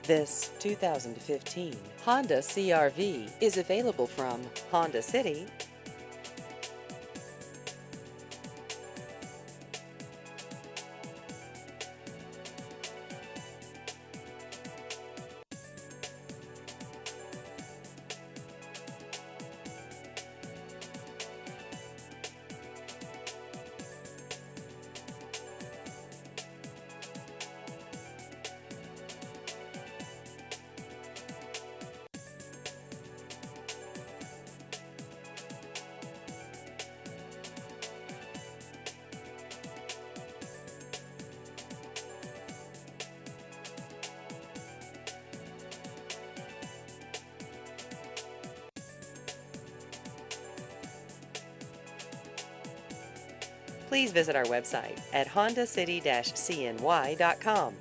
This 2015 Honda CR-V is available from Honda City. Please visit our website at hondacity-cny.com.